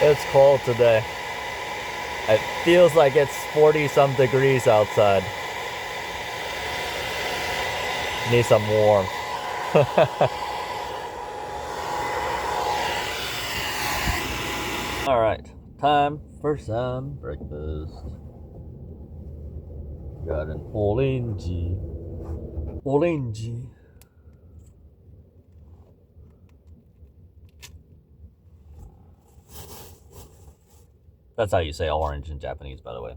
It's cold today. It feels like it's 40 some degrees outside. Need some warmth. Alright, time for some breakfast. Got an orange. Orange. That's how you say orange in Japanese, by the way.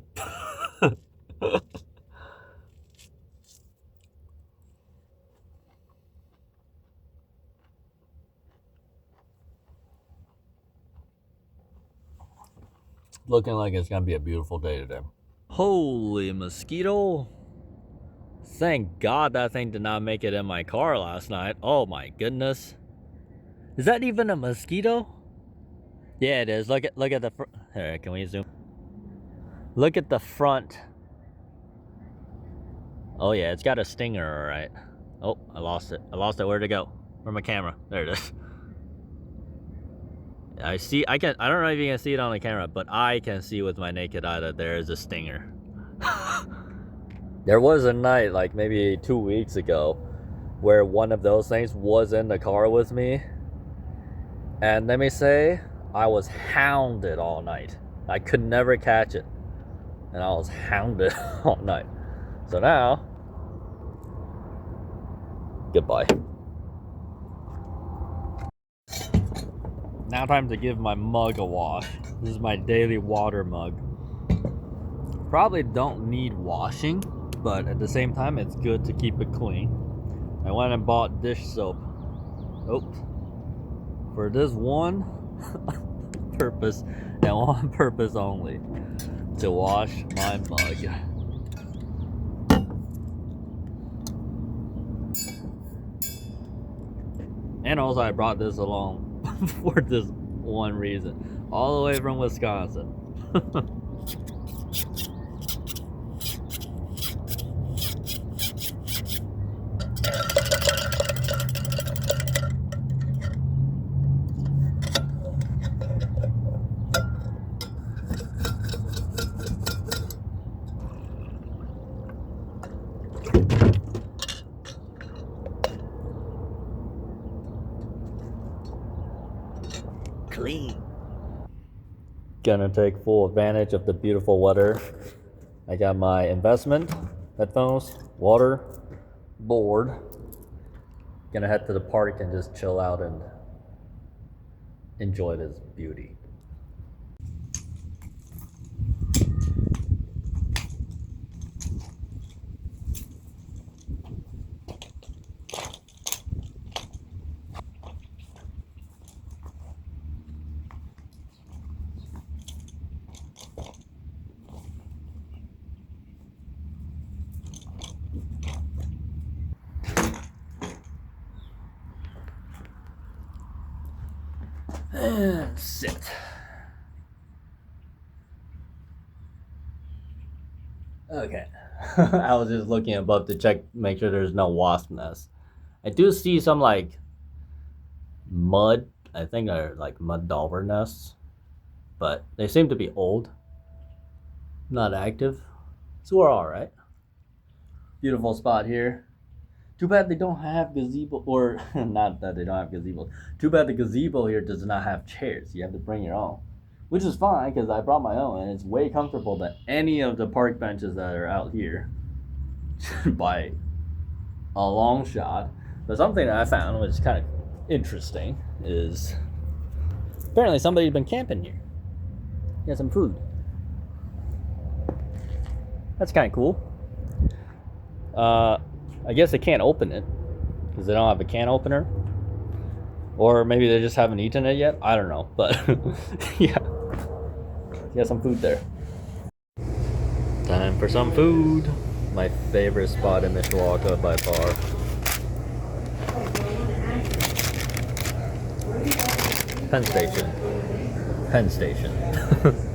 Looking like it's gonna be a beautiful day today. Holy mosquito. Thank God that thing did not make it in my car last night. Oh my goodness. Is that even a mosquito? Yeah, it is. Look at the front. Here, can we zoom? Look at the front. Oh yeah, it's got a stinger, all right. Oh, I lost it. Where'd it go? Where's my camera? There it is. I don't know if you can see it on the camera, but I can see with my naked eye that there is a stinger. There was a night, like maybe 2 weeks ago, where one of those things was in the car with me. And let me say, I was hounded all night. I could never catch it. And I was hounded all night. So now, goodbye. Now time to give my mug a wash. This is my daily water mug. Probably don't need washing, but at the same time, it's good to keep it clean. I went and bought dish soap. Oops. For this one purpose, and one purpose only, to wash my mug. And also I brought this along for this one reason. All the way from Wisconsin. Clean. Gonna take full advantage of the beautiful weather. I got my investment headphones, water, board. Gonna head to the park and just chill out and enjoy this beauty. And sit. Okay. I was just looking above to check, make sure there's no wasp nests. I do see some like mud, I think they're like mud dauber nests, but they seem to be old, not active. So we're all right. Beautiful spot here. Too bad they don't have gazebo, or not that they don't have gazebos. Too bad the gazebo here does not have chairs. You have to bring your own, which is fine because I brought my own and it's way comfortable than any of the park benches that are out here by a long shot. But something that I found, which is kind of interesting, is apparently somebody's been camping here. Got some food. That's kind of cool. I guess they can't open it because they don't have a can opener, or maybe they just haven't eaten it yet. I don't know, but yeah, some food there. Time for some food. My favorite spot in Mishawaka by far. Penn Station.